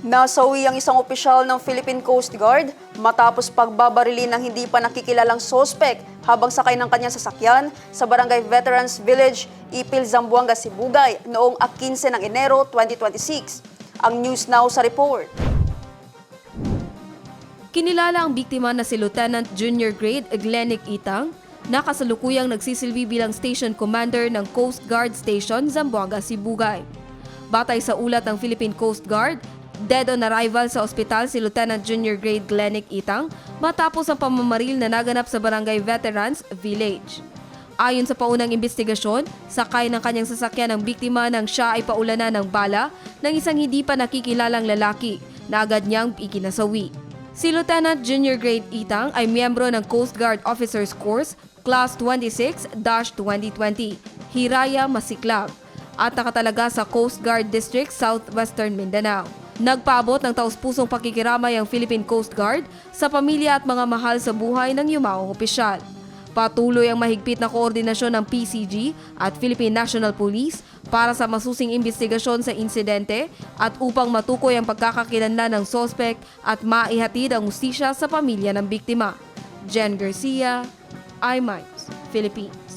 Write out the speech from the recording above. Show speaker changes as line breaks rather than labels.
Nasawi ang isang opisyal ng Philippine Coast Guard matapos pagbabarili ng hindi pa nakikilalang sospek habang sakay ng kanyang sasakyan sa Barangay Veterans Village, Ipil, Zamboanga, Sibugay noong 15 ng Enero 2026. Ang News Now sa report.
Kinilala ang biktima na si Lieutenant Junior Grade Glenic Itang na kasalukuyang nagsisilbi bilang Station Commander ng Coast Guard Station, Zamboanga, Sibugay. Batay sa ulat ng Philippine Coast Guard, dead on arrival sa ospital si Lieutenant Junior Grade Glenic Itang matapos ang pamamaril na naganap sa Barangay Veterans Village. Ayon sa paunang investigasyon, sakay ng kanyang sasakyan ang biktima nang siya ay paulanan ng bala ng isang hindi pa nakikilalang lalaki na agad niyang ikinasawi. Si Lieutenant Junior Grade Itang ay miyembro ng Coast Guard Officers Course Class 26-2020, Hiraya, Masiklab, at nakatalaga sa Coast Guard District, Southwestern Mindanao. Nagpaabot ng taus-pusong pakikiramay ang Philippine Coast Guard sa pamilya at mga mahal sa buhay ng yumaong opisyal. Patuloy ang mahigpit na koordinasyon ng PCG at Philippine National Police para sa masusing investigasyon sa insidente at upang matukoy ang pagkakakilanlan ng sospek at maihatid ang hustisya sa pamilya ng biktima. Jen Garcia, iMinds, Philippines.